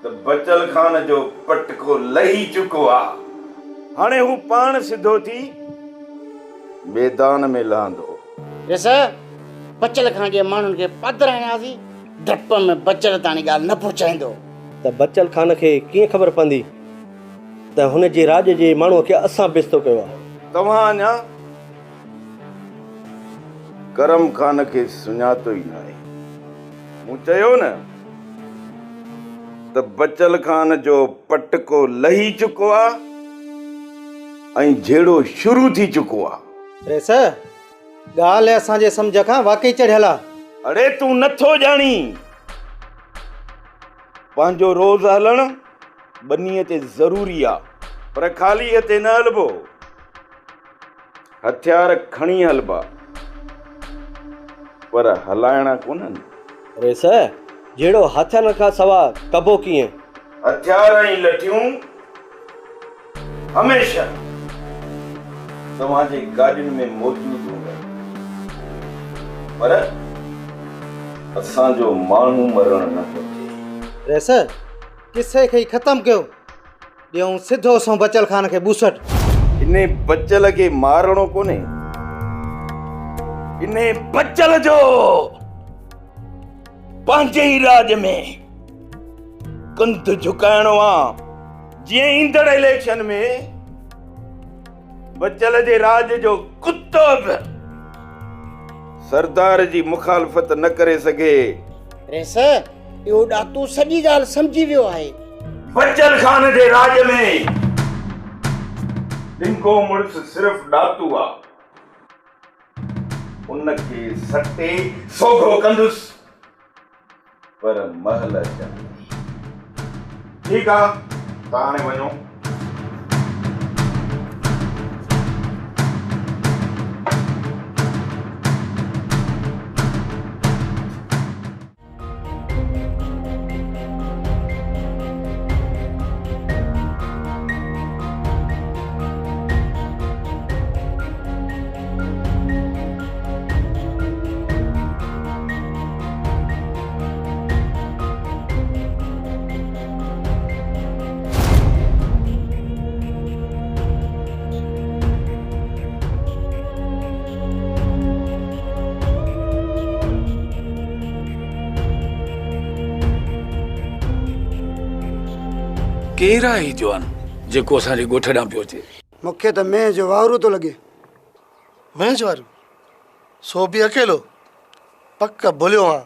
त बचल खान जो पटको लही चुको आ। हाणे हू पाण सिधो थी मैदान में लहंदो। ॾिस बचल खान जे माण्हुनि खे पधराईंदासीं, डप में बचल ताणी ॻाल्हि न पहुचाईंदो। त बचल खान खे कीअं ख़बर पवंदी त हुन जे राज जे माण्हूअ खे असां बेस्तो कयो आहे? तव्हां अञा करम खान खे सुञातो ई न आहे। मूं चयो न त बचल खान जो पटको लही चुको आ ऐं झेड़ो शुरू थी चुको आ। रेस ॻाल्हि असांजे सम्झ खां वाकई चढ़ियल आहे। अड़े तूं नथो ॼाणी, पंहिंजो रोज़ हलण बनीअ ते ज़रूरी आ, पर ख़ाली हथे न हलबो, हथियार खणी हलबा, पर हलाइणा कोन्हनि। रेस जहिड़ो हथियारनि खां सवाइ कबो कीअं? हथियार ऐं लठियूं हमेशह तव्हांजे गाॾियुनि में मौजूद हूंदा, पर असांजो माण्हू मरण न घुरिजे। रेस किसे खे ख़तमु कयो, ॾियूं सिधो सो बचल खान खे बूसट। इन बचल खे मारणो कोन्हे, इन बचल जो पंहिंजे ई राज में कंध झुकाइणो आ। जीअं ईंदड़ इलेक्शन में बचल जे राज जो कुत्तो बि सरदार जी मुखालफ़त न करे सघे। रेस इहो ॾातू सॼी ॻाल्हि सम्झी वियो आहे। बचल खान जे राज में डिंगो मुड़ुस सिर्फ़ ॾातू आ, उनखे सटे सोघो कंदुसि, पर महल चवंदी। ठीकु आ, तव्हां हाणे वञो। केरु आहे जवान जेको असांजे ॻोठ ॾांहुं पियो अचे? मूंखे त मैं जो वावरो थो लॻे। मैं जो वारो? सो बि अकेलो? पक भुलियो आहियां।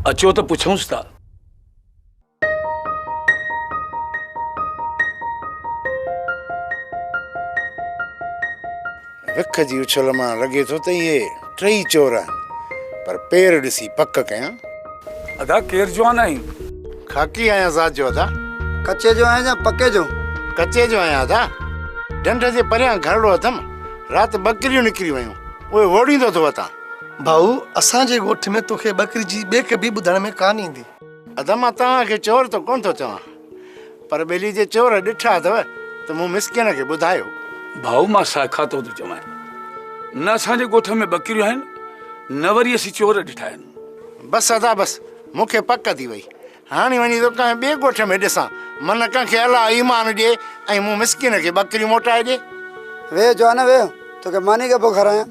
अचो त पुछूंसि था। विख जी उछल मां लॻे थो त इहे टई चोर आहिनि, पर पेर ॾिसी पक कयां। अदा केरु जवान आहीं? खाकी आहियां ज़ात जो अदा। कचे जो आहियां या पके जो? कचे जो आहियां अदा। ढंढ जे परियां घरड़ो अथमि, राति ॿकरियूं निकिरी वयूं, उहे वोड़ींदो थो वतां। भाऊ असांजे ॻोठ में तोखे ॿकरी जी ॿेक बि ॿुधण में कान ईंदी। अदा मां तव्हांखे चोर त कोन थो चवां, पर ॿेली जे चोर ॾिठा अथव त मूं मिसकिन खे ॿुधायो। भाऊ मां साखातो थो चवां, न असांजे ॻोठ में ॿकरियूं आहिनि, न वरी असीं चोर ॾिठा आहिनि। बसि अदा बसि, मूंखे पक थी वई। हाणे वञी तो कंहिं ॿिए ॻोठ में ॾिसां, मन कंहिंखे अलाह ईमान ॾिए ऐं मूं मिसकिन खे ॿकरियूं मोटाए ॾिए। वे जवान वे, तोखे मानी खे पोइ खारायां।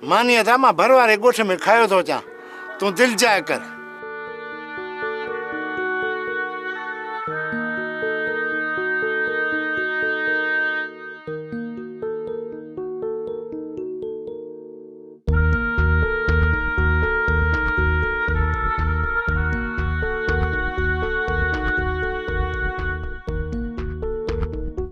मानी अदा मां भर वारे ॻोठ में खायो थो अचां, तूं दिलि जाए कर।